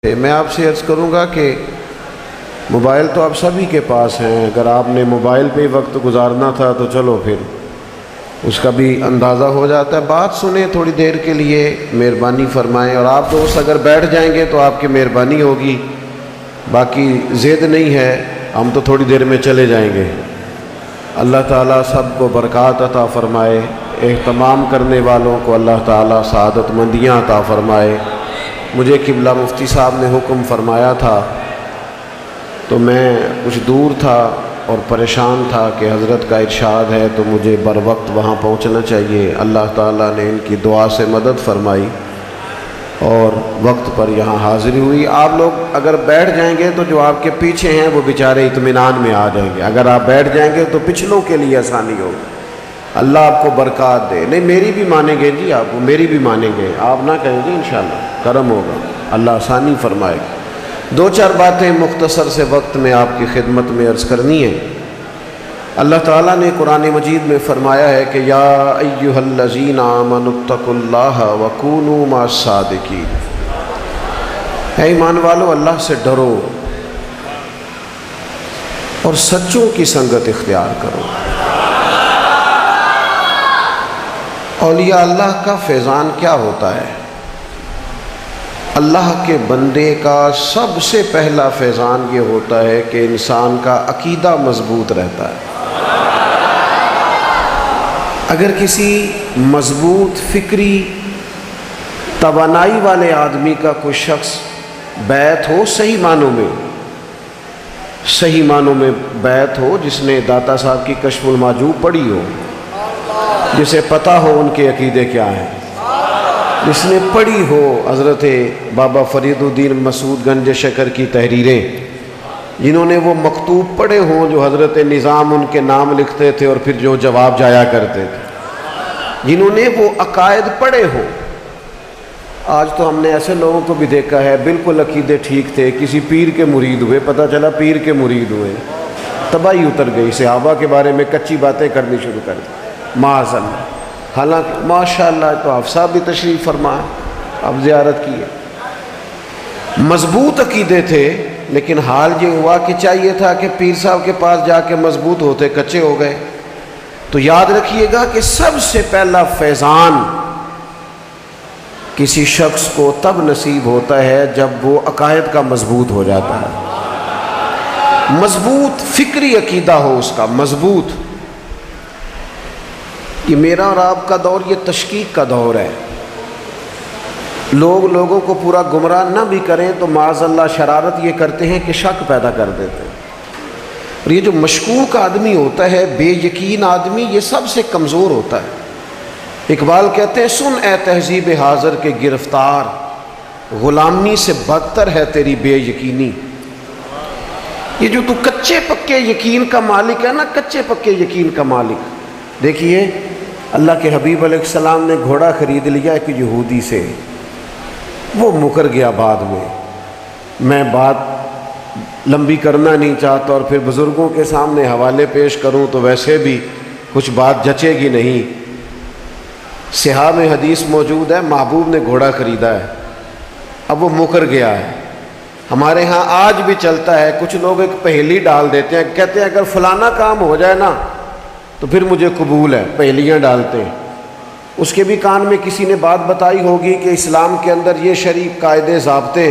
میں آپ سے عرض کروں گا کہ موبائل تو آپ سبھی کے پاس ہیں، اگر آپ نے موبائل پہ ہی وقت گزارنا تھا تو چلو پھر اس کا بھی اندازہ ہو جاتا ہے۔ بات سنیں تھوڑی دیر کے لیے، مہربانی فرمائیں، اور آپ دوست اگر بیٹھ جائیں گے تو آپ کی مہربانی ہوگی، باقی ضد نہیں ہے، ہم تو تھوڑی دیر میں چلے جائیں گے۔ اللہ تعالیٰ سب کو برکات عطا فرمائے، اہتمام کرنے والوں کو اللہ تعالیٰ سعادت مندیاں عطا فرمائے۔ مجھے قبلہ مفتی صاحب نے حکم فرمایا تھا تو میں کچھ دور تھا اور پریشان تھا کہ حضرت کا ارشاد ہے تو مجھے بر وقت وہاں پہنچنا چاہیے۔ اللہ تعالیٰ نے ان کی دعا سے مدد فرمائی اور وقت پر یہاں حاضری ہوئی۔ آپ لوگ اگر بیٹھ جائیں گے تو جو آپ کے پیچھے ہیں وہ بیچارے اطمینان میں آ جائیں گے، اگر آپ بیٹھ جائیں گے تو پچھلوں کے لیے آسانی ہوگی۔ اللہ آپ کو برکات دے۔ نہیں میری بھی مانیں گے جی، آپ میری بھی مانیں گے، آپ نہ کہیں گے، انشاءاللہ کرم ہوگا، اللہ آسانی فرمائے گا۔ دو چار باتیں مختصر سے وقت میں آپ کی خدمت میں عرض کرنی ہے۔ اللہ تعالیٰ نے قرآن مجید میں فرمایا ہے کہ یا ایھا الذین آمنوا اتقوا اللہ وکونوا مع الصادقین، اے ایمان والو اللہ سے ڈرو اور سچوں کی سنگت اختیار کرو۔ اولیاء اللہ کا فیضان کیا ہوتا ہے؟ اللہ کے بندے کا سب سے پہلا فیضان یہ ہوتا ہے کہ انسان کا عقیدہ مضبوط رہتا ہے۔ اگر کسی مضبوط فکری توانائی والے آدمی کا کوئی شخص بیعت ہو، صحیح معنوں میں بیعت ہو، جس نے داتا صاحب کی کشف المحجوب پڑھی ہو، جسے پتہ ہو ان کے عقیدے کیا ہیں، جس نے پڑھی ہو حضرت بابا فرید الدین مسعود گنج شکر کی تحریریں، جنہوں نے وہ مکتوب پڑھے ہوں جو حضرت نظام ان کے نام لکھتے تھے اور پھر جو جواب جایا کرتے تھے، جنہوں نے وہ عقائد پڑھے ہوں۔ آج تو ہم نے ایسے لوگوں کو بھی دیکھا ہے بالکل عقیدے ٹھیک تھے، کسی پیر کے مرید ہوئے، پتہ چلا پیر کے مرید ہوئے، تباہی اتر گئی، صحابہ کے بارے میں کچی باتیں کرنی شروع کر دی، معاذ اللہ۔ حالانکہ ماشاءاللہ تو آپ صاحب بھی تشریف فرما ہے، اب زیارت کی ہے، مضبوط عقیدے تھے، لیکن حال یہ ہوا کہ چاہیے تھا کہ پیر صاحب کے پاس جا کے مضبوط ہوتے، کچے ہو گئے۔ تو یاد رکھیے گا کہ سب سے پہلا فیضان کسی شخص کو تب نصیب ہوتا ہے جب وہ عقائد کا مضبوط ہو جاتا ہے، مضبوط فکری عقیدہ ہو اس کا، مضبوط۔ یہ میرا اور آپ کا دور یہ تشکیک کا دور ہے، لوگوں کو پورا گمراہ نہ بھی کریں تو معاذ اللہ شرارت یہ کرتے ہیں کہ شک پیدا کر دیتے ہیں، اور یہ جو مشکوک آدمی ہوتا ہے، بے یقین آدمی، یہ سب سے کمزور ہوتا ہے۔ اقبال کہتے ہیں سن اے تہذیب حاضر کے گرفتار، غلامی سے بدتر ہے تیری بے یقینی۔ یہ جو تو کچے پکے یقین کا مالک ہے نا، کچے پکے یقین کا مالک، دیکھیے اللہ کے حبیب علیہ السلام نے گھوڑا خرید لیا ایک یہودی سے، وہ مکر گیا بعد میں بات لمبی کرنا نہیں چاہتا اور پھر بزرگوں کے سامنے حوالے پیش کروں تو ویسے بھی کچھ بات جچے گی نہیں۔ صحاح میں حدیث موجود ہے، محبوب نے گھوڑا خریدا ہے، اب وہ مکر گیا ہے۔ ہمارے ہاں آج بھی چلتا ہے، کچھ لوگ ایک پہیلی ڈال دیتے ہیں، کہتے ہیں اگر فلانا کام ہو جائے نا تو پھر مجھے قبول ہے، پہلیاں ڈالتے ہیں۔ اس کے بھی کان میں کسی نے بات بتائی ہوگی کہ اسلام کے اندر یہ شریف قاعدے ضابطے،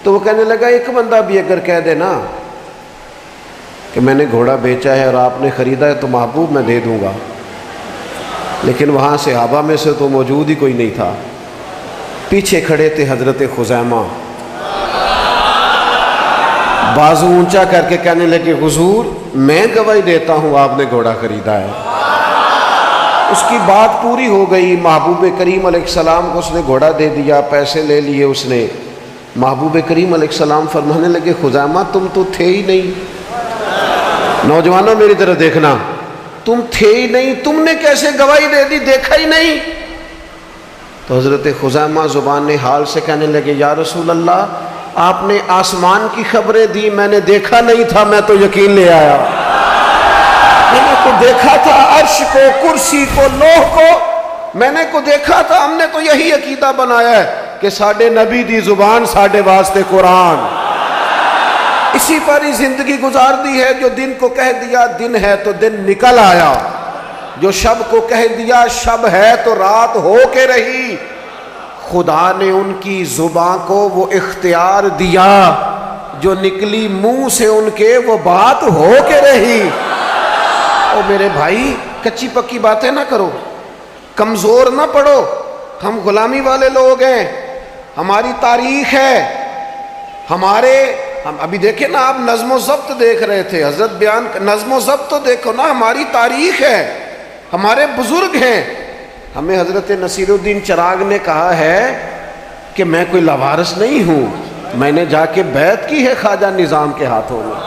تو وہ کہنے لگا ایک بندہ بھی اگر کہہ دے نا کہ میں نے گھوڑا بیچا ہے اور آپ نے خریدا ہے تو محبوب میں دے دوں گا، لیکن وہاں صحابہ میں سے تو موجود ہی کوئی نہیں تھا، پیچھے کھڑے تھے حضرت خزیمہ، بازو اونچا کر کے کہنے لگے حضور میں گواہی دیتا ہوں آپ نے گھوڑا خریدا ہے۔ اس کی بات پوری ہو گئی، محبوب کریم علیہ السلام کو اس نے گھوڑا دے دیا، پیسے لے لیے اس نے۔ محبوب کریم علیہ السلام فرمانے لگے خزیمہ تم تو تھے ہی نہیں، نوجوانوں میری طرف دیکھنا، تم تھے ہی نہیں، تم نے کیسے گواہی دے دی، دیکھا ہی نہیں؟ تو حضرت خزیمہ زبان حال سے کہنے لگے یا رسول اللہ آپ نے آسمان کی خبریں دی، میں نے دیکھا نہیں تھا، میں تو یقین لے آیا، میں نے تو دیکھا تھا عرش کو، کرسی کو، لوح کو، میں نے کو دیکھا تھا، ہم نے تو یہی عقیدہ بنایا ہے۔ کہ ساڈے نبی دی زبان ساڈے واسطے قرآن، اسی پر ہی زندگی گزار دی ہے۔ جو دن کو کہہ دیا دن ہے تو دن نکل آیا، جو شب کو کہہ دیا شب ہے تو رات ہو کے رہی۔ خدا نے ان کی زبان کو وہ اختیار دیا، جو نکلی منہ سے ان کے وہ بات ہو کے رہی۔ او میرے بھائی کچی پکی باتیں نہ کرو، کمزور نہ پڑو، ہم غلامی والے لوگ ہیں، ہماری تاریخ ہے، ہم ابھی دیکھیں نا، آپ نظم و ضبط دیکھ رہے تھے، حضرت بیان نظم و ضبط تو دیکھو نا، ہماری تاریخ ہے، ہمارے بزرگ ہیں۔ ہمیں حضرت نصیر الدین چراغ نے کہا ہے کہ میں کوئی لاوارث نہیں ہوں، میں نے جا کے بیعت کی ہے خواجہ نظام کے ہاتھوں میں۔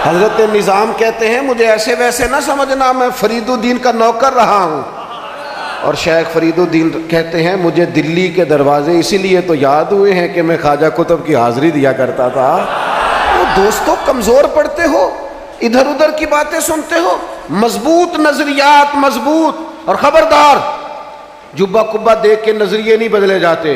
حضرت نظام کہتے ہیں مجھے ایسے ویسے نہ سمجھنا، میں فرید الدین کا نوکر رہا ہوں۔ اور شیخ فرید الدین کہتے ہیں مجھے دلی کے دروازے اسی لیے تو یاد ہوئے ہیں کہ میں خواجہ قطب کی حاضری دیا کرتا تھا۔ تو دوستو کمزور پڑتے ہو، ادھر ادھر کی باتیں سنتے ہو، مضبوط نظریات، مضبوط، اور خبردار جبہ کبہ دیکھ کے نظریے نہیں بدلے جاتے،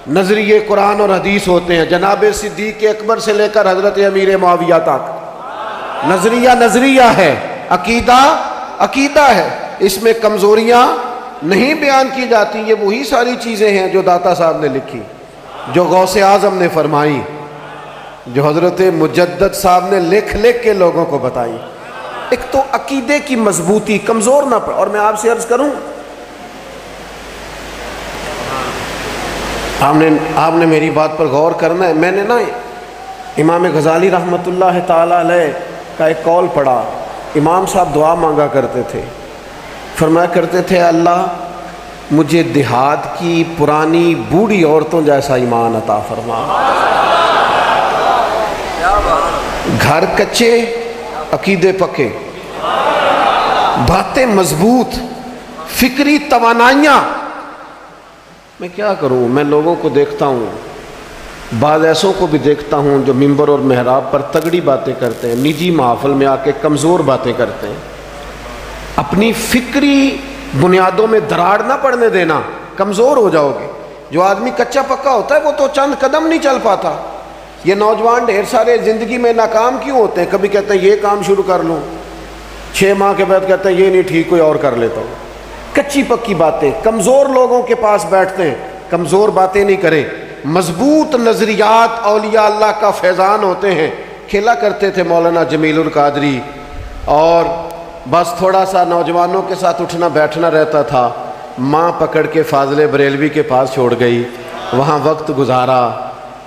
نظریے قرآن اور حدیث ہوتے ہیں۔ جناب صدیق اکبر سے لے کر حضرت امیر معاویہ تک نظریہ نظریہ ہے، عقیدہ عقیدہ ہے، اس میں کمزوریاں نہیں بیان کی جاتی۔ یہ وہی ساری چیزیں ہیں جو داتا صاحب نے لکھی، جو غوث اعظم نے فرمائی، جو حضرت مجدد صاحب نے لکھ لکھ کے لوگوں کو بتائی۔ ایک تو عقیدے کی مضبوطی، کمزور نہ پڑ۔ اور میں آپ سے عرض کروں، آپ نے میری بات پر غور کرنا ہے۔ میں نے نا امام غزالی رحمۃ اللہ تعالی علیہ کا ایک قول پڑھا۔ امام صاحب دعا مانگا کرتے تھے، فرمایا کرتے تھے اللہ مجھے دیہات کی پرانی بوڑھی عورتوں جیسا ایمان عطا فرما، گھر کچے عقیدے پکے، باتیں مضبوط، فکری توانائیاں۔ میں کیا کروں، میں لوگوں کو دیکھتا ہوں، بعض ایسوں کو بھی دیکھتا ہوں جو ممبر اور محراب پر تگڑی باتیں کرتے ہیں، نجی محافل میں آ کے کمزور باتیں کرتے ہیں۔ اپنی فکری بنیادوں میں دراڑ نہ پڑنے دینا، کمزور ہو جاؤ گے۔ جو آدمی کچا پکا ہوتا ہے وہ تو چند قدم نہیں چل پاتا۔ یہ نوجوان ڈھیر سارے زندگی میں ناکام کیوں ہوتے ہیں؟ کبھی کہتے ہیں یہ کام شروع کر لوں، 6 ماہ کے بعد کہتے ہیں یہ نہیں ٹھیک، کوئی اور کر لیتا ہوں۔ کچی پکی باتیں، کمزور لوگوں کے پاس بیٹھتے ہیں، کمزور باتیں نہیں کریں۔ مضبوط نظریات اولیاء اللہ کا فیضان ہوتے ہیں۔ کھیلا کرتے تھے مولانا جمیل القادری، اور بس تھوڑا سا نوجوانوں کے ساتھ اٹھنا بیٹھنا رہتا تھا۔ ماں پکڑ کے فاضل بریلوی کے پاس چھوڑ گئی، وہاں وقت گزارا،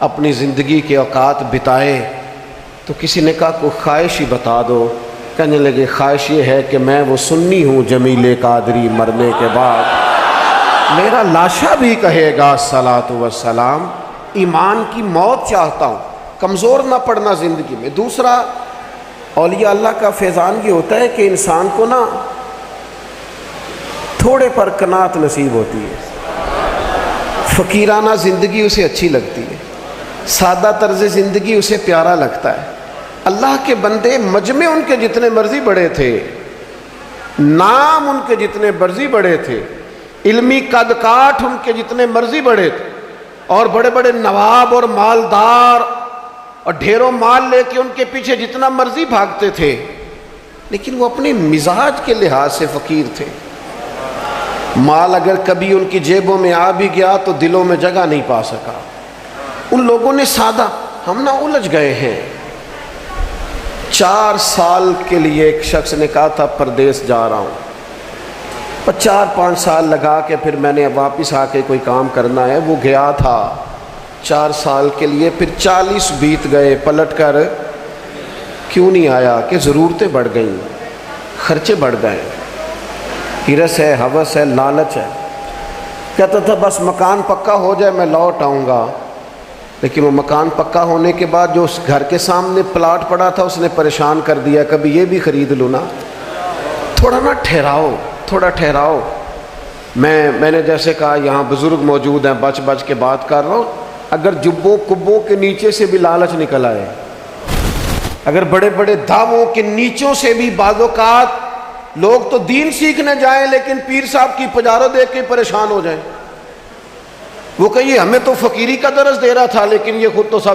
اپنی زندگی کے اوقات بتائے۔ تو کسی نے کہا کوئی خواہش ہی بتا دو۔ کہنے لگے خواہش یہ ہے کہ میں وہ سنی ہوں جمیل قادری مرنے کے بعد میرا لاشا بھی کہے گا الصلاۃ والسلام۔ ایمان کی موت چاہتا ہوں، کمزور نہ پڑنا زندگی میں۔ دوسرا اولیاء اللہ کا فیضان یہ ہوتا ہے کہ انسان کو نا تھوڑے پر قناعت نصیب ہوتی ہے، فقیرانہ زندگی اسے اچھی لگتی ہے، سادہ طرز زندگی اسے پیارا لگتا ہے۔ اللہ کے بندے مجمع ان کے جتنے مرضی بڑے تھے، نام ان کے جتنے مرضی بڑے تھے، علمی قد کاٹ ان کے جتنے مرضی بڑے تھے، اور بڑے بڑے نواب اور مالدار اور ڈھیروں مال لے کے ان کے پیچھے جتنا مرضی بھاگتے تھے، لیکن وہ اپنے مزاج کے لحاظ سے فقیر تھے۔ مال اگر کبھی ان کی جیبوں میں آ بھی گیا تو دلوں میں جگہ نہیں پا سکا۔ ان لوگوں نے سادہ، ہم نہ الجھ گئے ہیں۔ 4 سال کے لیے ایک شخص نے کہا تھا پردیس جا رہا ہوں، 4-5 سال لگا کے پھر میں نے واپس آ کے کوئی کام کرنا ہے۔ وہ گیا تھا 4 سال کے لیے، پھر 40 بیت گئے، پلٹ کر کیوں نہیں آیا؟ کہ ضرورتیں بڑھ گئیں، خرچے بڑھ گئے، ہرس ہے، ہوس ہے، لالچ ہے۔ کہتا تھا بس مکان پکا ہو جائے میں لوٹ آؤں گا، لیکن وہ مکان پکا ہونے کے بعد جو اس گھر کے سامنے پلاٹ پڑا تھا اس نے پریشان کر دیا، کبھی یہ بھی خرید لوں نا، تھوڑا نا ٹھہراؤ، تھوڑا ٹھہراؤ۔ میں نے جیسے کہا یہاں بزرگ موجود ہیں، بچ بچ کے بات کر رہا ہوں۔ اگر جبوں کبوں کے نیچے سے بھی لالچ نکل آئے، اگر بڑے بڑے دعووں کے نیچوں سے بھی بعض اوقات لوگ تو دین سیکھنے جائیں لیکن پیر صاحب کی پجارو دیکھ کے پریشان ہو جائیں، وہ کہیے ہمیں تو فقیری کا درس دے رہا تھا لیکن یہ خود تو سب